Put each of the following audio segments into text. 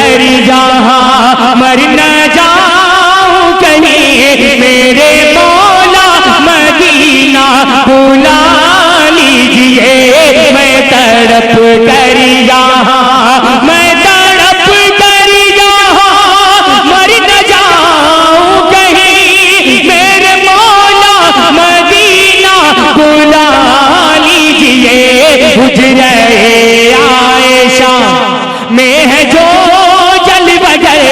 کر یہاں مر نہ جاؤں کہیں، میرے مولا مدینہ بلا لیجئے، میں تڑپ کر یہاں، میں تڑپ کر یہاں مر نہ جاؤں کہیں، میرے مولا مدینہ بلا لیجئے۔ حجرہ عائشہ میں ہے جو جلوگر،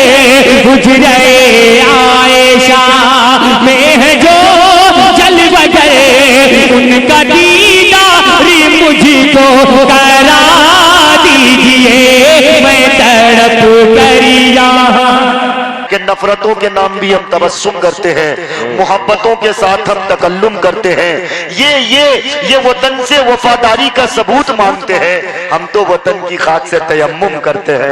حجرہ عائشہ میں ہے جو جلوگر، ان کا دیدار مجھ کو کرا دیجئے، میں تڑپ کر یہاں۔ کہ نفرتوں کے نام بھی ہم تبسم کرتے ہیں، محبتوں کے ساتھ ہم تکلم کرتے ہیں، یہ وطن سے وفاداری کا ثبوت مانگتے ہیں، ہم تو وطن کی خاک سے تیمم کرتے ہیں،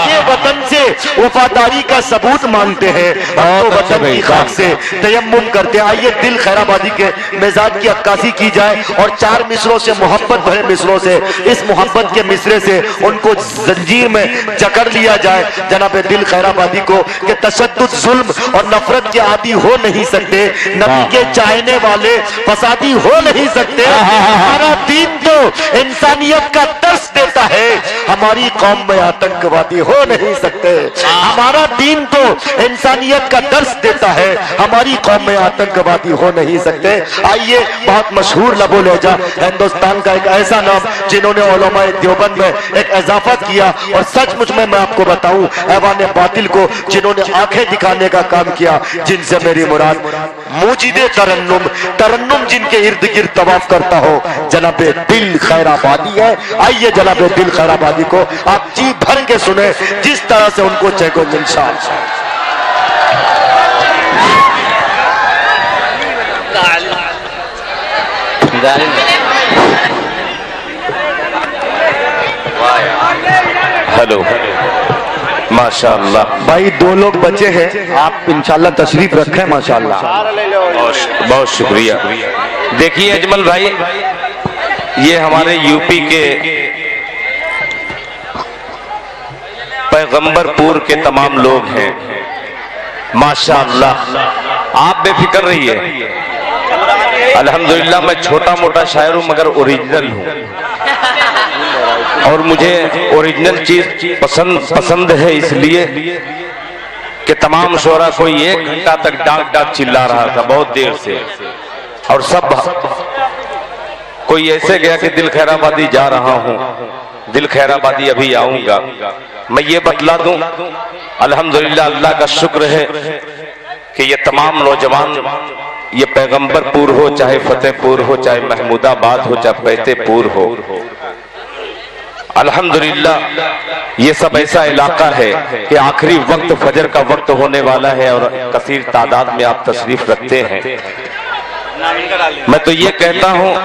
یہ وطن سے وفاداری کا ثبوت مانگتے ہیں، ہم تو وطن کی خاک سے تیمم کرتے ہیں۔ آئیے دل خیر آبادی کے مزاج کی عکاسی کی جائے اور 4 مصروں سے، محبت بھرے مصروں سے، اس محبت کے مصرے سے ان کو زنجیر میں جکڑ لیا جائے۔ جناب دل خیر آبادی کو کہ تشدد، ظلم اور نفرت کے عادی ہو نہیں سکتے، نبی کے چاہنے والے فسادی ہو نہیں سکتے۔ ہمارا دین تو انسانیت کا درس دیتا ہے، ہماری قوم میں آتنکوادی ہو نہیں سکتے۔ ہمارا دین تو انسانیت کا درس دیتا ہے، ہماری قوم میں آتنکوادی ہو نہیں سکتے۔ آئیے بہت مشہور لب و لہجہ ہندوستان کا ایک ایسا نام جنہوں نے علماء دیوبند میں ایک اضافہ کیا، اور سچ مجھ میں آپ کو بتاؤں ایوان باطل کو جنہوں نے آنکھیں دکھانے کا کام کیا، جن سے میری مراد موجد ترنم، ترنم جن کے ارد گرد طواف کرتا ہو، جناب دل خیر آبادی ہے۔ آئیے جناب دل خیر آبادی کو آپ جی بھر کے سنیں جس طرح سے ان کو چیکو انشاء ہلو ماشاءاللہ بھائی 2 لوگ بچے ہیں، آپ انشاءاللہ تشریف رکھیں۔ ماشاءاللہ بہت شکریہ۔ دیکھیے اجمل بھائی، یہ ہمارے یو پی کے پیغمبر پور کے تمام لوگ ہیں ماشاءاللہ، آپ بے فکر رہیے۔ الحمدللہ میں چھوٹا موٹا شاعر ہوں مگر اوریجنل ہوں، اور مجھے اوریجنل چیز پسند ہے، اس لیے کہ تمام شعراء کوئی 1 گھنٹہ تک ڈاک ڈاک چلا رہا تھا بہت دیر سے، اور سب کوئی ایسے گیا کہ دل خیر آبادی جا رہا ہوں، دل خیر آبادی ابھی آؤں گا۔ میں یہ بتلا دوں الحمدللہ اللہ کا شکر ہے کہ یہ تمام نوجوان، یہ پیغمبر پور ہو، چاہے فتح پور ہو، چاہے محمود آباد ہو، چاہے بیتے پور ہو، الحمدللہ یہ سب ایسا علاقہ ہے کہ آخری وقت فجر کا وقت ہونے والا ہے اور کثیر تعداد میں آپ تشریف رکھتے ہیں۔ میں تو یہ کہتا ہوں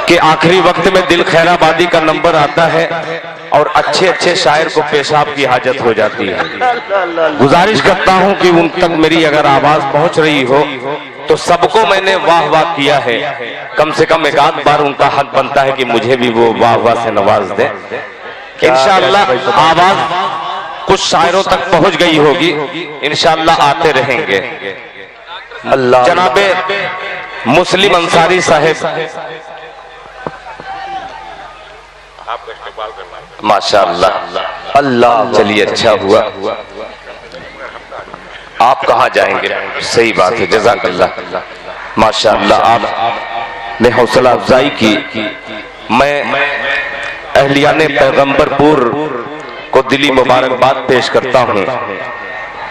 کہ آخری وقت میں دل خیر آبادی کا نمبر آتا ہے اور اچھے اچھے شاعر کو پیشاب کی حاجت ہو جاتی ہے۔ گزارش کرتا ہوں کہ ان تک میری اگر آواز پہنچ رہی ہو تو سب کو میں نے واہ واہ کیا ہے، کم سے کم 1 بار ان کا حق بنتا ہے کہ مجھے بھی وہ واہ واہ سے نواز دیں۔ انشاءاللہ آواز کچھ شاعروں تک پہنچ گئی ہوگی، انشاءاللہ آتے رہیں گے۔ جناب مسلم انصاری صاحب ماشاءاللہ، اللہ چلیے اچھا ہوا۔ آپ کہاں جائیں گے؟ صحیح بات ہے، جزاک اللہ۔ ماشاءاللہ آپ نے حوصلہ افزائی کی۔ میں اہلیان پیغمبر پور کو دلی مبارکباد پیش کرتا ہوں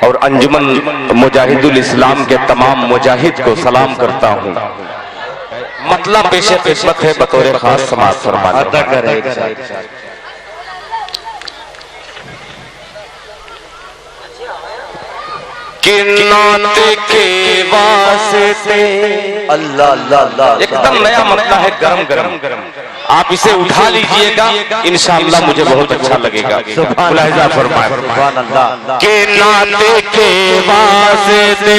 اور انجمن مجاہد الاسلام کے تمام مجاہد کو سلام کرتا ہوں۔ مطلب پیش خدمت ہے بطور خاص سماعت فرمانے۔ عطا کرے کہ نعت کے واسطے اللہ اللہ اللہ، ایک دم نیا مطلب ہے، گرم گرم، آپ اسے اٹھا لیجئے گا انشاءاللہ مجھے بہت اچھا لگے گا۔ ملاحظہ فرمائے سبحان اللہ۔ کہ نعت کے واسطے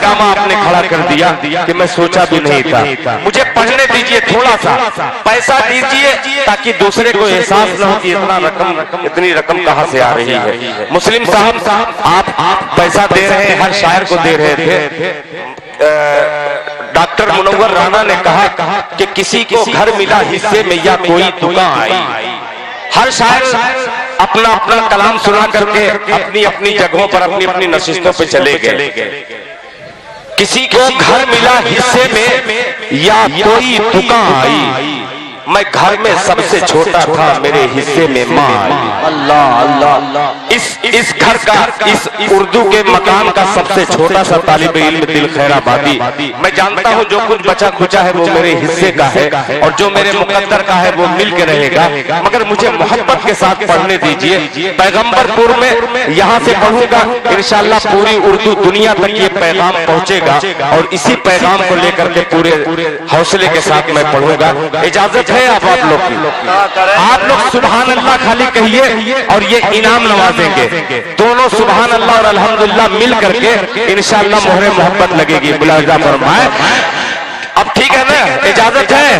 ہنگامہ آپ نے کھڑا کر دیا کہ میں سوچا بھی نہیں تھا. مجھے پڑھنے دیجئے تھوڑا سا, پیسہ دیجئے تاکہ دوسرے کو احساس نہ ہو کہ اتنی رقم کہاں سے آ رہی ہے. مسلم صاحب آپ پیسہ دے رہے ہیں, ہر شاعر کو دے رہے تھے. ڈاکٹر منور رانا نے کہا کہ کسی کو گھر ملا حصے میں یا کوئی دکان آئی. ہر شاعر اپنا اپنا کلام سنا کر کے اپنی اپنی جگہوں پر اپنی اپنی نشستوں پہ چلے گئے. کسی کو گھر ملا حصے میں یا کوئی دکان آئی, میں گھر میں سب سے چھوٹا تھا, میرے حصے میں ماں آئی. اللہ اللہ. اس گھر کا, اس اردو کے مکان کا سب سے چھوٹا سا طالب علم دل خیر آبادی, میں جانتا ہوں جو کچھ بچا کھچا ہے وہ میرے حصے کا ہے اور جو میرے مقدر کا ہے وہ مل کے رہے گا, مگر مجھے محبت کے ساتھ پڑھنے دیجئے. پیغمبر پور میں یہاں سے پڑھوں گا, انشاءاللہ پوری اردو دنیا تک یہ پیغام پہنچے گا اور اسی پیغام کو لے کر کے پورے حوصلے کے ساتھ میں پڑھوں گا. اجازت ہے آپ لوگ کی؟ آپ لوگ سبحان اللہ خالی کہیے اور یہ انعام نوازیں گے. دونوں سبحان اللہ اور الحمدللہ مل کر کے انشاءاللہ مہر محبت لگے گی. ملاحظہ فرمائیں. اب ٹھیک ہے نا, اجازت ہے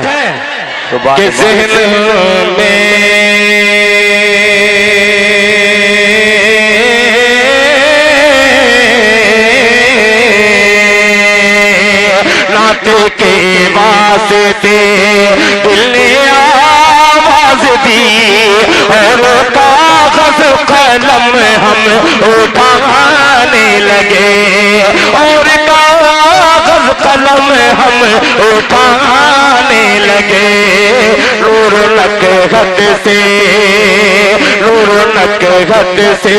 کہ ذہن میں نعت کے واسطے دل نے آواز دی اور کاغذ قلم ہم اٹھانے لگے, اور کاغذ قلم ہم اٹھانے لگے. رونق گھٹ سے, رونق گھٹ سے.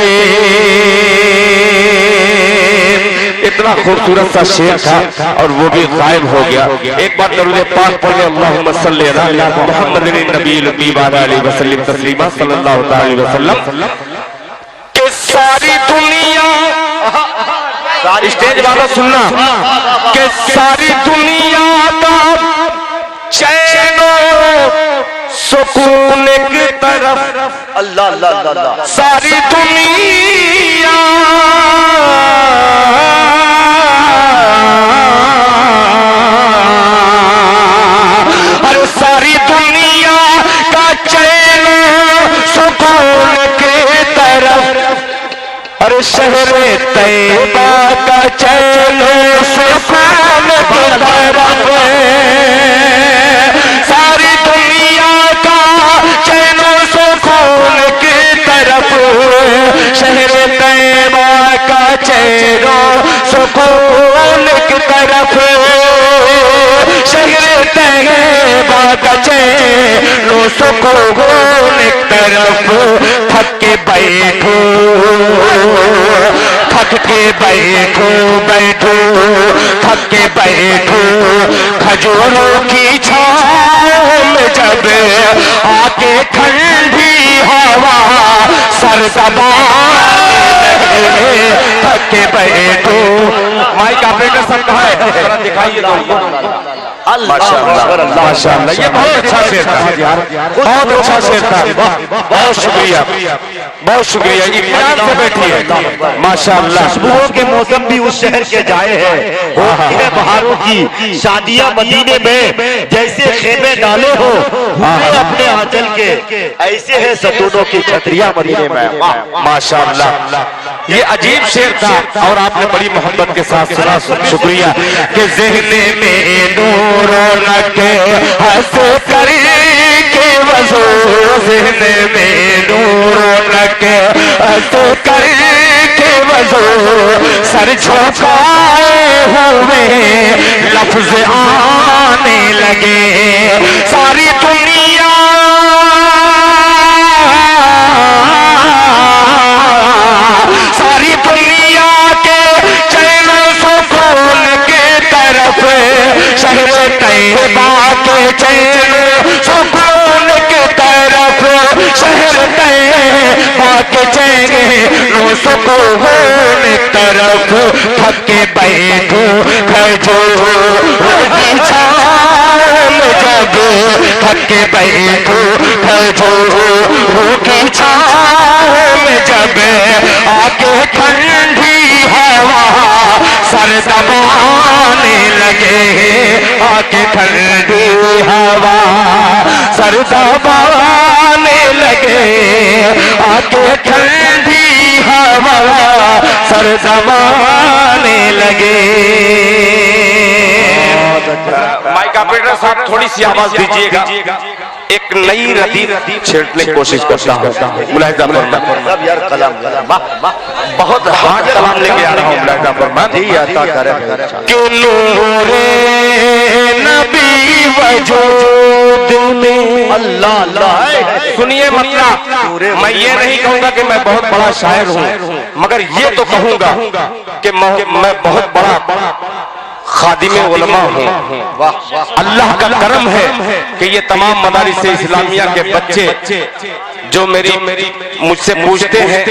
اتنا خوبصورت سا شعر تھا اور وہ بھی غائب ہو گیا. ایک بار درود پاک پڑھیں, اللہم صلی علی محمد النبی الامی وعلی آلہ وسلم تسلیما صلی اللہ علیہ وسلم. کہ ساری دنیا, اسٹیج والا سننا, کہ ساری دنیا کا چین و سکون کی طرف, اللہ اللہ اللہ, ساری دنیا اور ساری دنیا کا چین سکون کی طرف, اور شہر طیبہ کا چین سکون کی طرف. ساری دنیا کا چین سکون کی طرف, شہر طیبہ کا چین سکون کی طرف, شہر طیبہ کا چین سکون کی طرف. تھک کے بیٹھو, تھک کے بیٹھو, بیٹھو تھک کے بیٹھو کھجوروں کی چھاؤں میں, جب آ کے ٹھنڈی ہوا سر دبائے, تھک کے بیٹھو. مائک آپریٹر صاحب کہاں ہے, ذرا دکھائیے تو. ماشاءاللہ ماشاءاللہ, یہ بہت اچھا شعر تھا, بہت اچھا شعر تھا. بہت شکریہ, بہت شکریہ. اطمینان سے بیٹھیے. ماشاءاللہ. خوشبوؤں کے موسم بھی اس شہر کے جائے ہیں, ہوتی ہے بہاروں کی شادیاں مدینے میں, جیسے خیمے ڈالے ہو اپنے آنچل کے, ایسے ہے ستونوں کی چھتریاں مدینے میں. ماشاءاللہ, یہ عجیب شعر تھا اور آپ نے بڑی محبت کے ساتھ سنا. شکریہ. کہ ذہن میں نور رونق ہنس کر کے وضو, ذہن میں نور رونق ہنس کر کے وضو, سر جھکائے ہوئے لفظ آنے لگے. ساری دنیا ساری دنیا کے چین سکون کی طرف, شہر طیبہ کے چین سکون کی طرف, شہر طیبہ کے چین سکون کی طرف. تھک کے بیٹھو کھجوروں کی چھاؤں میں, جب تھک کے بیٹھو کھجوروں کی چھاؤں میں, جب آ کے ٹھنڈی ہوا سر دبائے آکے ٹھنڈی ہوا سر دبانے لگے آکے ٹھنڈی ہوا سر دبانے لگے. مائک آپریٹر صاحب تھوڑی سی آواز دیجیے گا. ایک نئی ردیف چھیڑنے کی کوشش کرتا ہوں. ملاحظہ فرمائیں. سب یار کلام بہت ہارڈ کلام لے کے آ رہا ہوں. ملاحظہ فرمائیں. جی عطا کرے. کہ نور نبی وجود میں اللہ اللہ. سنیے مطلب میں یہ نہیں کہوں گا کہ میں بہت بڑا شاعر ہوں مگر یہ تو کہوں گا کہ میں بہت بڑا خادم علماء ہوں. اللہ کا کرم ہے کہ یہ تمام مدارس اسلامیہ کے بچے جو مجھ سے پوچھتے ہیں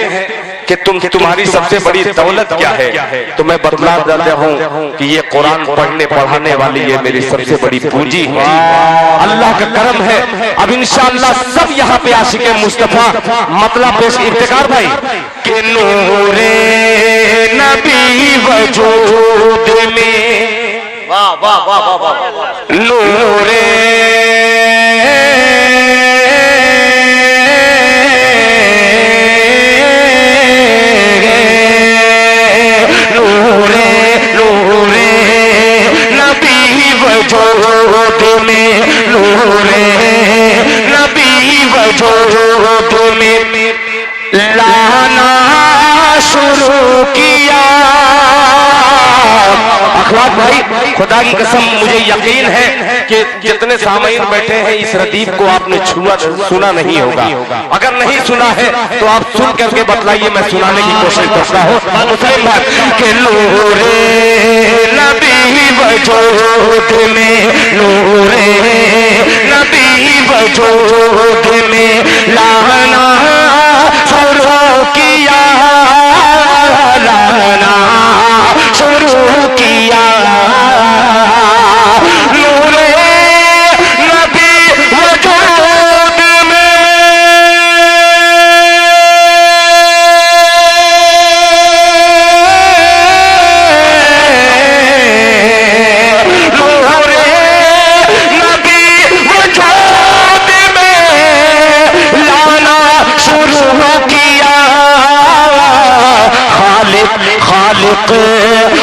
کہ تمہاری سب سے بڑی دولت کیا ہے تو میں بتلا دیتا ہوں کہ یہ قرآن پڑھنے پڑھانے والی یہ میری سب سے بڑی پونجی ہے. اللہ کا کرم ہے. اب انشاءاللہ سب یہاں پہ عاشق مصطفیٰ مطلب پیش افتخار بھائی کہ نور نبی وجود میں واہ واہ واہ واہ نور وجود میں نور نبی وجود میں لانا شروع کیا. اخلاق بھائی خدا کی قسم مجھے یقین ہے کہ جتنے سامعین بیٹھے ہیں اس ردیف کو آپ نے سنا نہیں ہوگا. اگر نہیں سنا ہے تو آپ سن کر کے بتلائیے میں سنانے کی کوشش کرتا ہوں. مسلم بھائی کہ نور نبی وجود میں نور نبی وجود میں لانا شروع کیا لانا شروع کیا نور نبی وجود میں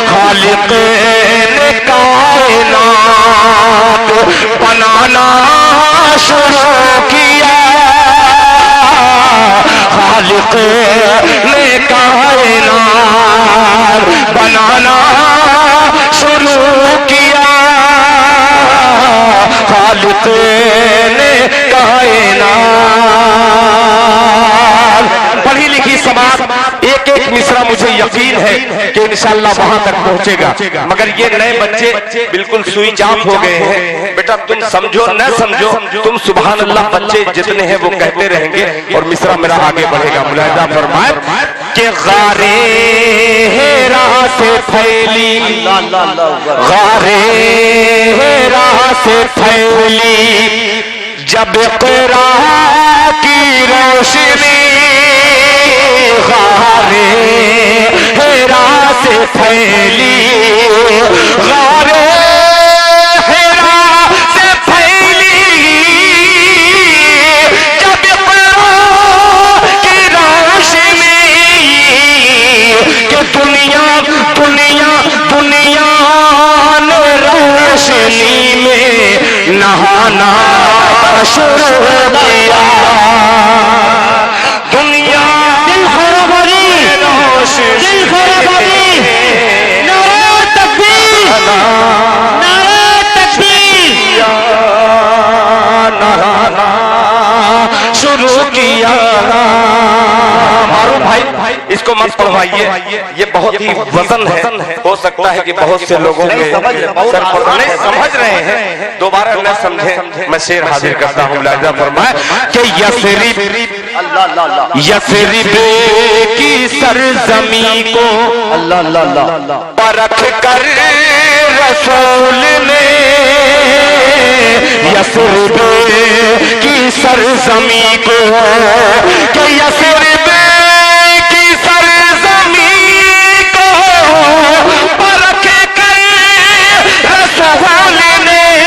خالق نے کائنات بنانا شروع کیا خالق نے کائنات بنانا شروع کیا خالق نے کائنات. پڑھی لکھی سماعت ایک ایک مصرع مجھے یقین ہے کہ انشاءاللہ وہاں تک پہنچے گا مگر یہ نئے بچے بالکل سوئچ آف ہو گئے ہیں. بیٹا تم سمجھو نہ سمجھو تم سبحان اللہ بچے جتنے ہیں وہ کہتے رہیں گے اور مصرع میرا آگے بڑھے گا. ملاحظہ فرمائے کہ غارے راہ سے پھیلی غارے راہ سے پھیلی جب اقرا کی روشنی غارے ہیرا سے پھیلی غارے ہیرا سے پھیلی جب اقرا کی روشنی کہ دنیا دنیا دنیا نے روشنی میں نہانا شروع کیا دنیا دل خرابی نعرہ تکبیر نعرہ تکبیر نہانا شروع کیا. مارو بھائی اس کو مت پڑھوائیے یہ بہت ہی وزن ہے. ہو سکتا ہے کہ بہت سے لوگوں کے سر پر نہیں سمجھ رہے ہیں دوبارہ نہ سمجھیں. میں شعر حاضر کرتا ہوں. ملاحظہ فرمائے کہ یثرب یثرب کی سرزمین کو اللہ اللہ اللہ پرکھ کر رسول نے یثرب کی سرزمین کو کہ یثرب کی سرزمین کو پرکھ کر رسول نے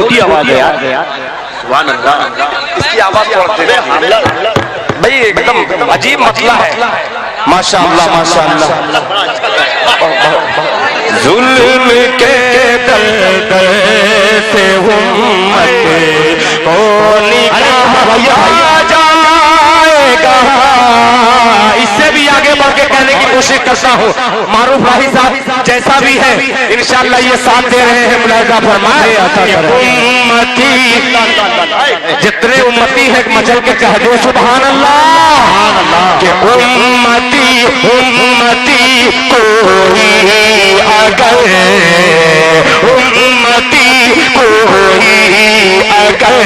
چھوٹی آواز ہے یار. سبحان اللہ. اس کی آواز بھائی ایک دم عجیب مسئلہ ہے. ماشاء اللہ ماشاء اللہ. ظلم کے دلدل سے امت کو نکالا جائے گا. اس سے بھی آگے بڑھ کے کہنے کی کوشش کرتا ہوں. معروف راہی صاحب جیسا بھی ہے انشاءاللہ یہ ساتھ دے رہے ہیں. ملاحظہ فرمائے امتی جتنے امتی ہے مچل کے کہہ دو سبحان اللہ کہ امتی امتی کوئی اگر امتی کوئی اگر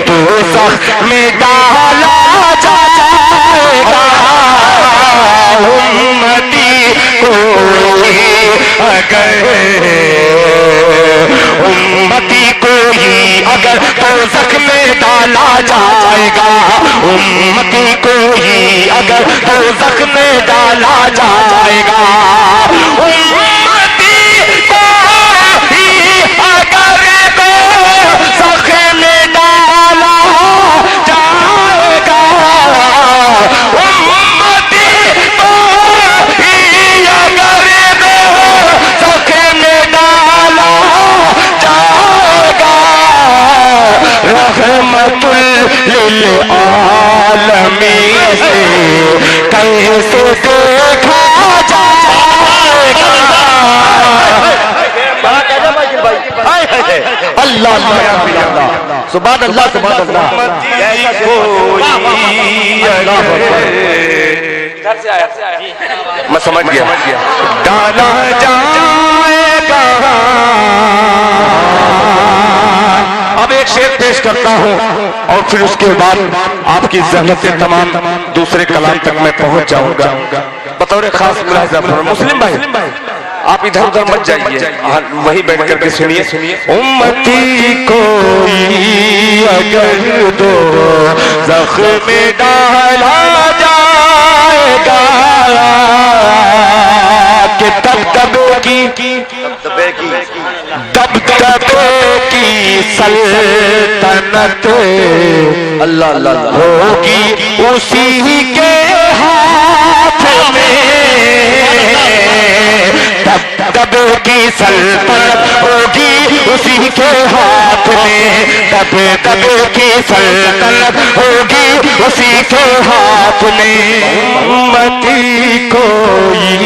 دوزخ میں ڈالا جائے گا. امتی کوئی اگر امتی کوئی اگر دوزخ میں ڈالا جائے گا. امتی کوئی اگر دوزخ میں ڈالا جائے گا. امتی کوئی اگر دوزخ میں ڈالا جائے گا. امتی کوئی اگر دوزخ میں ڈالا جائے گا. رحمت للعالمین سے کیسے دیکھا جائے گا. اللہ اللہ سبحان اللہ سبحان اللہ. میں سمجھ گیا. ڈالا جائے گا. اب ایک شعر پیش کرتا ہوں اور پھر اس کے بعد آپ کی ذہنت سے تمام دوسرے کلام تک میں پہنچ جاؤں گا. بطور خاص ملاحظہ فرمائیں. مسلم بھائی آپ ادھر ادھر مت جائیے, وہیں بیٹھ کر کے سنیے. امتی کوئی اگر دوزخ میں ڈالا جائے گا کہ دبدبے کی سلطنت اللہ اللہ ہوگی اسی کے ہاتھ میں. دبدبے کی سلطنت ہوگی اسی کے ہاتھ میں. دبدبے کی سلطنت ہوگی اسی کے ہاتھ میں. امتی کوئی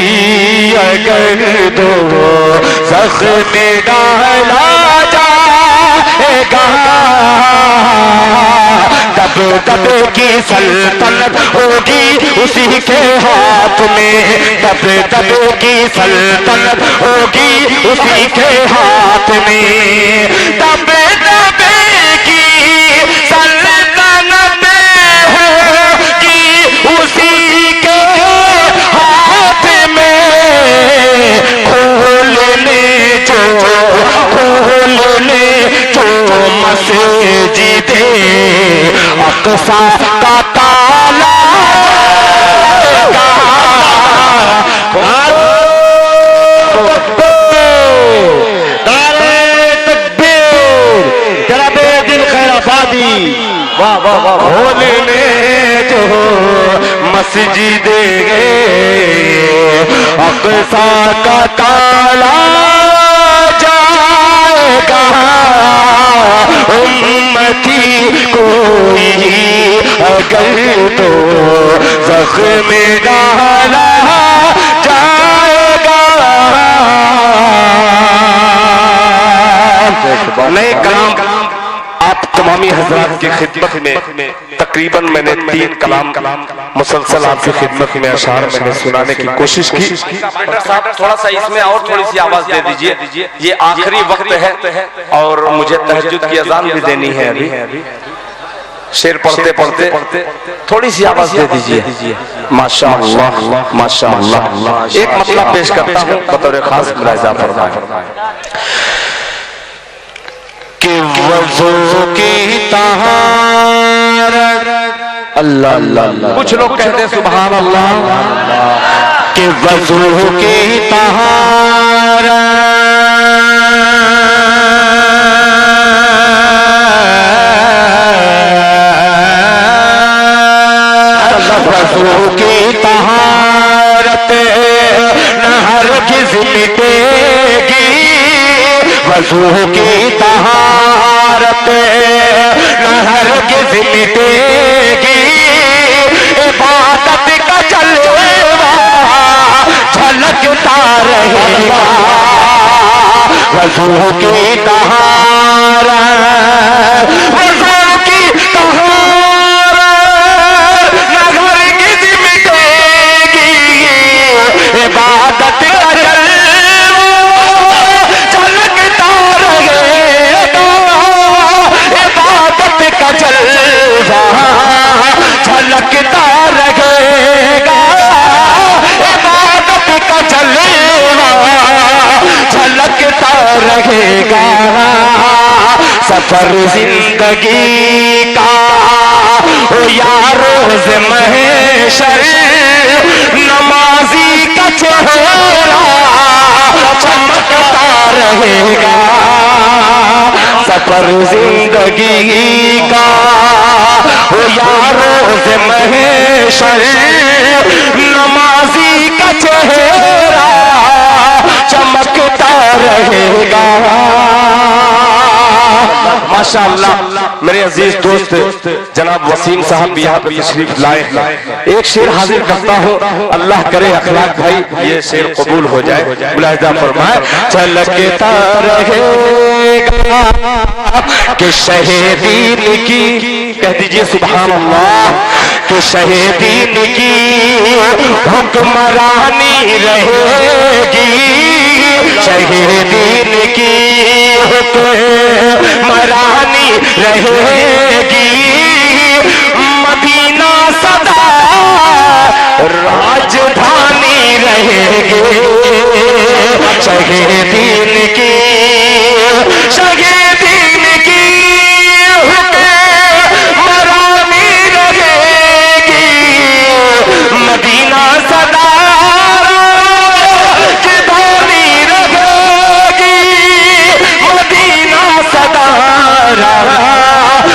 اگر دوزخ میں ڈالا جائے گا. دبدبے کی سلطنت ہوگی اسی کے ہاتھ میں. دبدبے کی سلطنت ہوگی اسی کے ہاتھ میں. دبدبے کی سلطنت ہوگی اسی کے ہاتھ میں. کھولنے جو مسجد اقصی کا تالا کھولنے جو مسجد اقصی کا تالا جائے گا. امتی کوئی اگر دوزخ میں ڈالا جائے گا. نئے کلام آپ تمامی حضرات کی خدمت میں تقریباً میں نے 3 کلام مسلسل آپ کی خدمت میں اشعار میں نے سنانے کی کوشش کی. صاحب تھوڑا سا اس میں اور تھوڑی سی آواز دے دیجئے. یہ آخری وقت ہے اور مجھے تہجد کی اذان بھی دینی ہے. ابھی شعر پڑھتے پڑھتے تھوڑی سی آواز دے دیجئے. ماشاءاللہ ماشاءاللہ. ایک مطلب پیش کرتا ہوں بطور خاص ملاحظہ فرمائیں کہ وضو کی طہارت. اللہ اللہ. کچھ لوگ کہتے ہیں سبحان اللہ کہ وضو کی طہارت کی طہارت نہ ہرگز مٹے گی، وضو کی طہارت نہ ہرگز مٹے گی، عبادت کا جلوہ جھلکتا رہے گا، وضو کی طہارت وضو کی طہارت نہ ہرگز مٹے گی، عبادت کا جلوہ جھلکتا رہے گا، عبادت کا جلوہ جھلکتا رہے گا، عبادت کا جلوہ جھلکتا رہے گا، سفر زندگی کا ہو یا روز محشر، نمازی کا چہرہ چمکتا رہے گا، سفر زندگی کا ہو یا روز محشر، نمازی کا چہرہ چمکتا رہے گا۔ ماشاءاللہ میرے عزیز دوست جناب وسیم صاحب بھی یہاں پر تشریف لائے ہیں، ایک شعر حاضر کرتا ہوں، اللہ کرے اخلاق بھائی یہ شعر قبول ہو جائے، ملاحظہ فرمائے، چلکتا رہے گا کہ شہیدین کی، کہہ دیجئے سبحان اللہ، کہ شہیدین کی حکمرانی رہے گی، شہیدین کی حکمرانی رہے گی، مدینہ سدا راجدھانی رہے گی، شہیدین کی شہیدین کی حکمرانی رہے گی، مدینہ سدا راجدھانی رہے گی، مدینہ سدا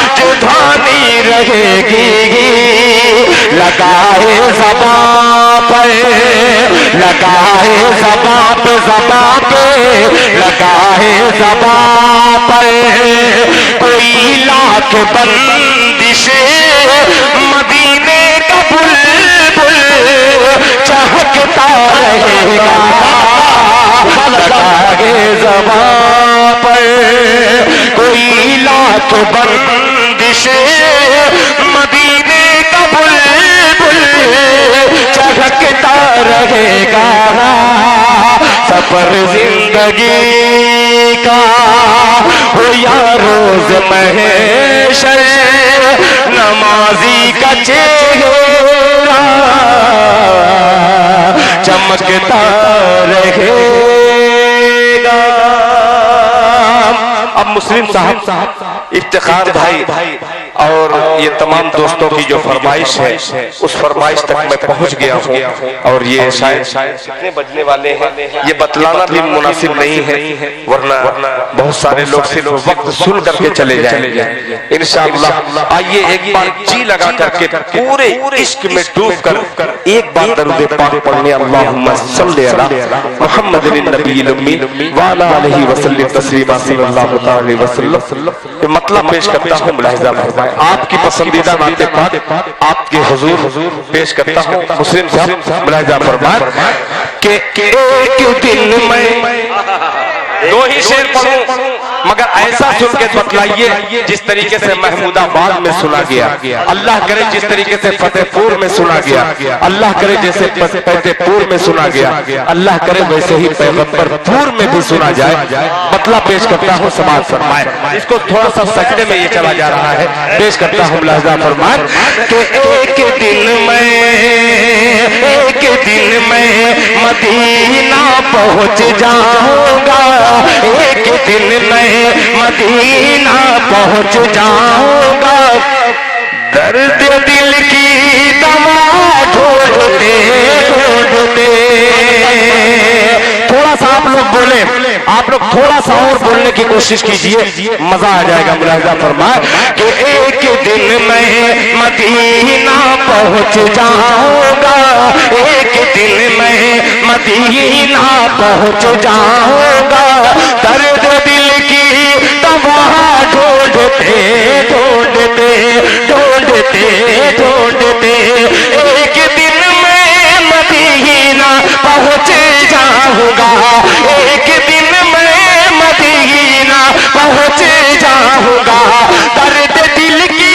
راجدھانی رہے گی، لگائے زبان پر لگائے زبان پہ زبان پہ لگائے زبان پر کوئی لاکھ بندش، مدینے کا بلبل چہکتا رہے گا، لگائے زبان پر کوئی لاکھ بندش، مدینے کا بلبل چہکتا رہے گا، سفر زندگی کا ہو یا روز محشر، نمازی کا چہرہ چمکتا رہے گا۔ اب مسلم صاحب افتخار بھائی اور یہ تمام دوستوں کی جو فرمائش ہے اس فرمائش تک میں پہنچ گیا ہوں، اور یہ شاید کتنے بجنے والے ہیں یہ بتلانا بھی مناسب نہیں ہے، ورنہ بہت سارے لوگ صرف وقت سن کر کے چلے جائیں گے۔ انشاءاللہ آئیے ایک بار جی لگا کر کے پورے عشق میں ڈوب کر ایک بار درود پاک پڑھنے، اللہم صلی علی محمد النبی الامی وعلی آلہ وسلم تسلیما صلی اللہ علیہ وسلم۔ مطلب پیش کرتا ہوں، ملاحظہ فرمائیں، آپ کی پسندیدہ نعت پاک آپ کے حضور پیش کرتا ہوں۔ مسلم صاحب ملاحظہ فرمائیں کہ ایک دن میں دو ہی شعر پڑھوں مگر ایسا سن کے بتلائیے جس طریقے سے محمود آباد میں سنا گیا، اللہ کرے جس طریقے سے فتح پور میں سنا گیا، اللہ کرے جیسے فتح پور میں سنا گیا، اللہ کرے ویسے ہی پیغمبر پور میں بھی سنا جائے۔ مطلب پیش کرتا ہوں، سماعت فرمائے، اس کو تھوڑا سا سجدے میں یہ چلا جا رہا ہے، پیش کرتا ہوں، ملاحظہ فرمائے کہ ایک دن میں مدینہ پہنچ جاؤں گا، ایک دن میں مدینہ پہنچ جاؤں گا، درد دل کی دوا ڈھونڈتے ڈھونڈتے۔ تھوڑا سا آپ لوگ بولیں، آپ لوگ تھوڑا سا اور بولنے کی کوشش کیجئے، مزہ آ جائے گا۔ ملاحظہ فرمائے کہ ایک دن میں مدینہ پہنچ جاؤں گا، ایک دن میں مدینہ پہنچ جاؤں گا، درد دل کی دوا ڈھونڈتے ڈھونڈتے ڈھونڈتے ڈھونڈتے ایک دن میں مدینہ پہنچ جاؤں گا، ایک دن میں مدینہ پہنچ جاؤں گا، درد دل کی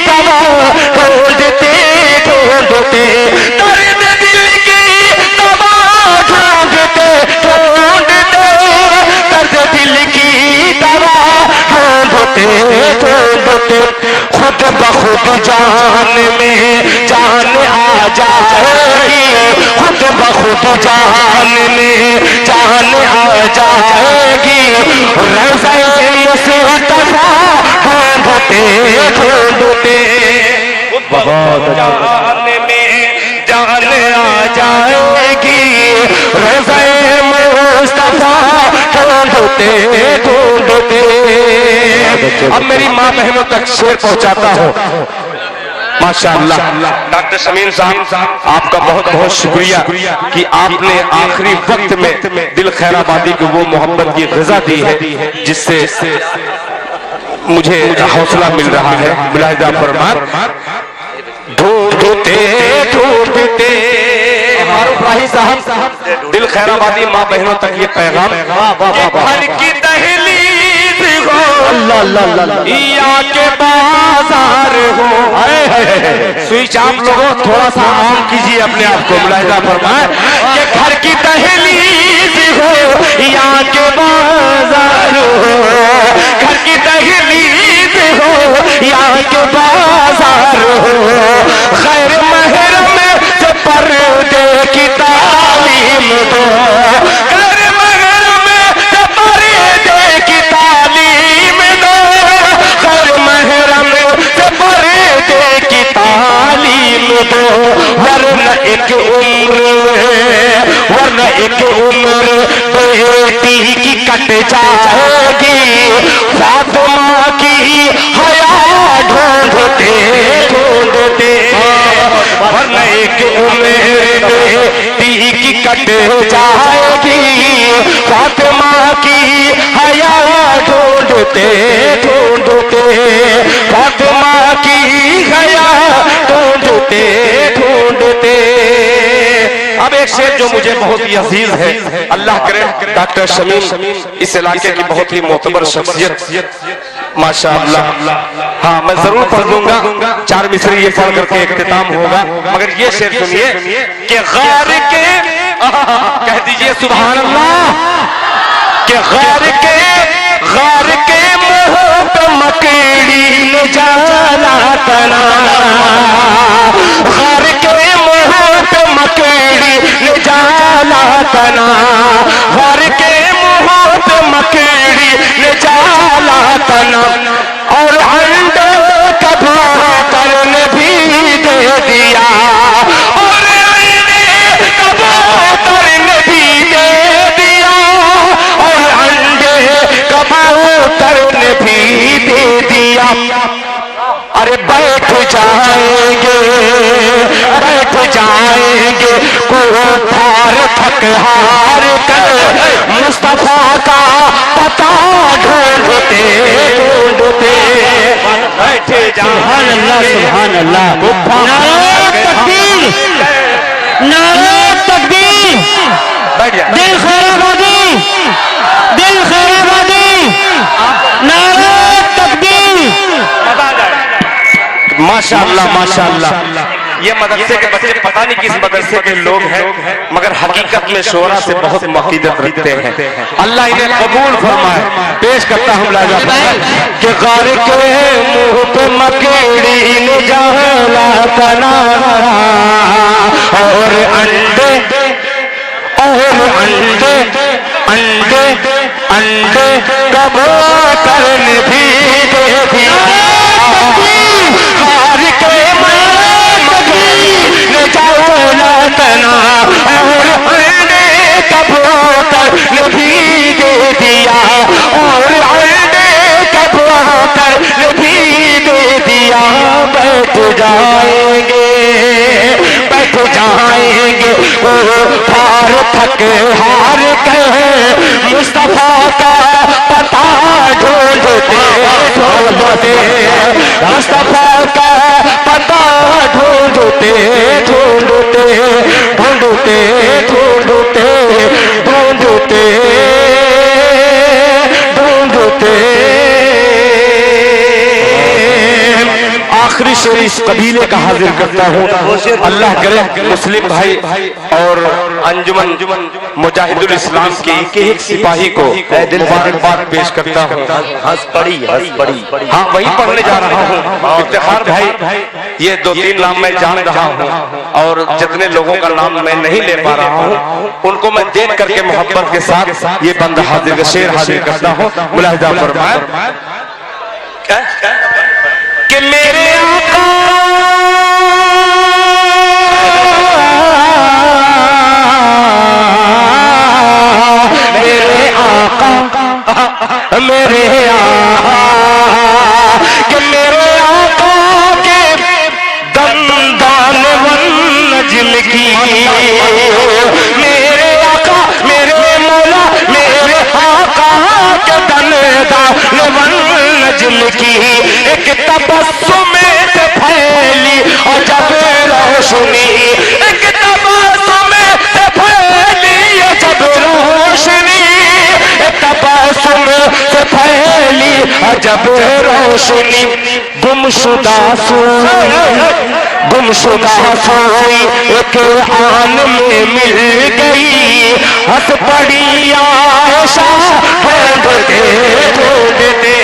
دوا ڈھونڈتے ڈھونڈتے درد دل کی دوا ڈھونڈتے ڈھونڈتے درد دل کی دوا ڈھونڈتے ڈھونڈتے خود بخود جان میں جان آ جائے گی، خود بخود جان میں جان آ جائے گی، روضہ مصطفیٰ ڈھونڈتے ڈھونڈتے جان میں جان آ جائے گی، روضہ مصطفیٰ ڈھونڈتے ڈھونڈتے۔ اب میری ماں بہنوں تک شعر پہنچاتا ہوں۔ ماشاءاللہ ڈاکٹر شمیم صاحب آپ کا بہت بہت شکریہ کہ آپ نے آخری وقت میں دل خیر آبادی کو وہ محبت کی غذا دی ہے جس سے مجھے حوصلہ مل رہا ہے۔ ملاحظہ فرمائیں، ڈھونڈتے ڈھونڈتے معروف راہی صاحب دل خیر آبادی ماں بہنوں تک یہ پیغام، گھر کی دہلیز ہو یا کے بازار ہو، سوئچ آپ لوگوں تھوڑا سا عام کیجئے اپنے آپ کو، ملاحظہ فرمائیں کہ گھر کی دہلیز ہو یا کے بازار ہو، گھر کی دہلیز ہو یا کے بازار ہو، خیر محرم سے پردے کی تعلیم دو، خیر محرم سے پردے کی تعلیم دو، خیر محرم سے پردے کی تعلیم دو، ورنہ ایک عمر بیٹی کی کٹ جائے گی، فاطمہ کی حیا ڈھونڈتے ڈھونڈتے، ورنہ ایک عمر بیٹی کی کٹ جائے گی، فاطمہ کی حیا ڈھونڈتے ڈھونڈتے، فاطمہ کی حیا ڈھونڈتے ڈھونڈتے۔ اب ایک شعر جو مجھے بہت ہی عزیز ہے، اللہ کرے ڈاکٹر شمیم اس علاقے کی بہت ہی معتبر شخصیت، ماشاءاللہ، ہاں میں ضرور پڑھ دوں گا، چار مصری یہ پڑھ کر کے اختتام ہوگا، مگر یہ شعر سنیے کہ غار کے، کہہ دیجئے سبحان اللہ، کہ غار کے منہ پہ مکڑی نے جالا تنا، غار کے منہ پہ مکڑی نے جالا تنا، غار کے منہ پہ مکڑی نے جالا تنا، اور انڈے کبوتر نے بھی دے دیا، اور انڈے کبوتر نے بھی دے دیا، اور انڈے کبوتر نے بھی دے دیا، ارے بیٹھ جائیں گے کوفار تھک ہار کر، مصطفیٰ کا پتہ ڈھونڈتے ڈھونڈتے، بیٹھ سبحان اللہ سبحان اللہ، نعرہ تکبیر نعرہ تکبیر، دل خیر آبادی دل خیر آبادی، نعرہ تکبیر۔ ماشاءاللہ ماشاءاللہ، یہ مدرسے کے بچے پتہ نہیں کس مدرسے کے لوگ ہیں، مگر حقیقت میں شعرا سے بہت عقیدت رکھتے ہیں، اللہ انہیں قبول فرمائے۔ پیش کرتا ہوں لاجا کہ غار کے منہ پہ مکڑی نے جالا تنا، اور انڈے کبوتر نے بھی دے دیا، غار کے مکڑی نے جالا تنا، اور انڈے کبوتر نے بھی دے دیا، اور انڈے کبوتر نے بھی دے دیا، بیٹھ جائیں گے پار تھک ہار کے مصطفیٰ کا پتہ ڈھونڈتے ڈھونڈتے مصطفیٰ کا پتہ ڈھونڈتے ڈھونڈتے ڈھونڈتے ڈھونڈتے ڈھونڈتے ڈھونڈتے آخری شعر اس قبیلے کا حاضر کرتا ہوں. اللہ کرے مسلم بھائی اور انجمن مجاہد الاسلام کے ایک سپاہی کو مبارکباد پیش کرتا ہوں. ہنس پڑی ہاں وہی پڑھنے جا رہا ہوں. افتخار بھائی یہ 2-3 نام میں جان رہا ہوں اور جتنے لوگوں کا نام میں نہیں لے پا رہا ہوں ان کو میں دیکھ کر کے محبت کے ساتھ یہ بندہ حاضر شعر حاضر کرتا ہوں. ملاحظہ فرمائیں کہ میرے آقا میرے آقا میرے آقا کہ میرے آقا کے دندان والنجم کی میرے آقا میرے مولا میرے آقا کے دندان والنجم کی ایک تبسم سے پھیلی اور جب روشنی ایک تبسم سے پھیلی اور جب روشنی ایک تبسم سے پھیلی اور جب روشنی گمشدہ سوئی ایک آن میں مل گئی ہنس پڑی عائشہ ڈھونڈتے ڈھونڈتے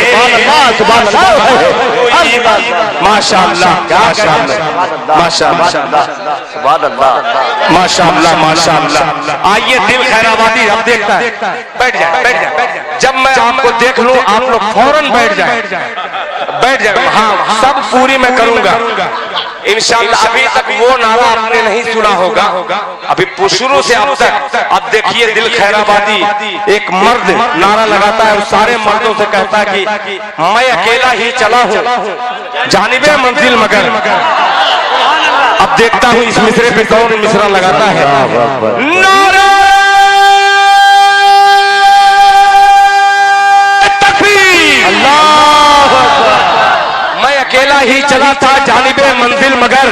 ماشاء اللہ ماشاء اللہ ماشاء اللہ ماشاء اللہ ماشاء اللہ. آئیے دل خیر آبادی اب دیکھتا ہے. بیٹھ جائے جب میں آپ کو دیکھ لوں آپ لوگ فوراً بیٹھ جائیں. ہاں سب پوری میں کروں گا انشاءاللہ. ابھی تک وہ نعرہ آپ نے نہیں سنا ہوگا ابھی شروع سے اب تک. اب دیکھیے دل خیر آبادی ایک مرد نعرہ لگاتا ہے اور سارے مردوں سے کہتا ہے کہ میں اکیلا ہی چلا ہوں جانب منزل مگر. اب دیکھتا ہوں اس مصرے پہ کون مصرا لگاتا ہے. نعرہ تکبیر اللہ میں اکیلا ہی چلا تھا جانب منزل مگر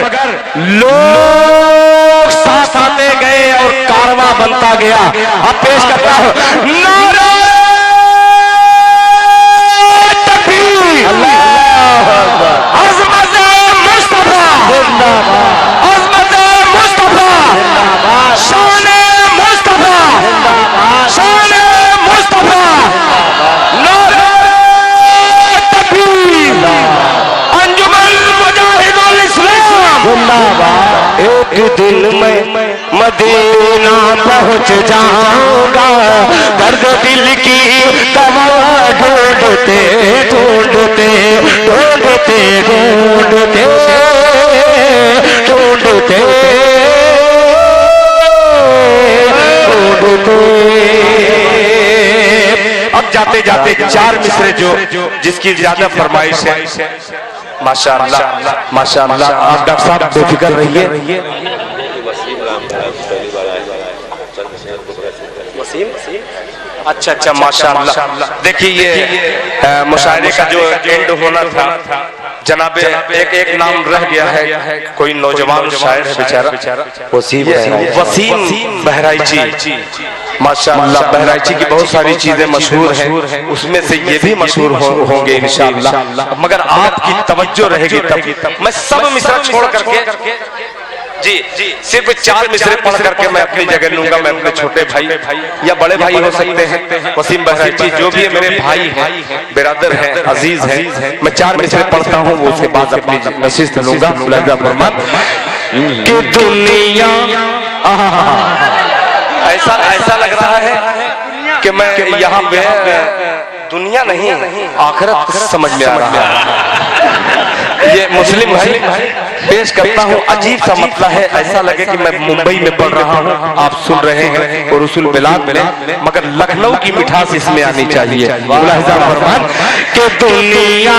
لوگ ساتھ آتے گئے اور کارواں بنتا گیا. اب پیش کرتا ہوں نعرہ تکبیر عظمت مصطفیٰ عظمت مصطفیٰ شان مصطفیٰ شان مصطفیٰ نعرہ تکبیر انجمن مجاہد الاسلام. ایک دن میں مدینہ پہنچ جاؤں گا درد دل کی دوا ڈھونڈتے ڈھونڈتے ڈھونڈتے ڈھونڈتے ڈھونڈتے ڈھونڈتے. اب جاتے جاتے 4 مصرے جو جس کی زیادہ فرمائش ہے. ماشاءاللہ ماشاءاللہ. آپ ڈاکٹر صاحب بے فکر رہیے. اچھا ماشاءاللہ. دیکھیے یہ مشاعرے کا جو اینڈ ہونا تھا جناب ایک نام رہ گیا ہے. کوئی نوجوان شاعر ہے بیچارہ وسیم بہرائچی. ماشاءاللہ بہرائچی کی بہت ساری چیزیں مشہور ہیں اس میں سے یہ بھی مشہور ہوں گے انشاءاللہ. مگر آپ کی توجہ رہے گی تب میں سب مصرع چھوڑ کر کے جی صرف 4 مصرے پڑھ کر کے میں اپنی جگہ لوں گا. میں اپنے چھوٹے بھائی یا بڑے بھائی ہو سکتے ہیں وسیم بہرائچی جو بھی میرے بھائی ہیں برادر ہیں عزیز ہیں. میں 4 مصرے پڑھتا ہوں وہ اس کے بعد اپنی نشست لوں گا. ملاحظہ فرمائیں کہ دنیا ایسا لگ رہا ہے کہ میں یہاں پہ دنیا نہیں آخرت سمجھ میں آ رہا ہے. یہ مسلم بھائی پیش کرتا ہوں عجیب سا مسئلہ ہے. ایسا لگے کہ میں ممبئی میں پڑھ رہا ہوں آپ سن رہے ہیں اور رسول بلاد میں مگر لکھنؤ کی مٹھاس اس میں آنی چاہیے. ملاحظہ فرمائیں کہ دنیا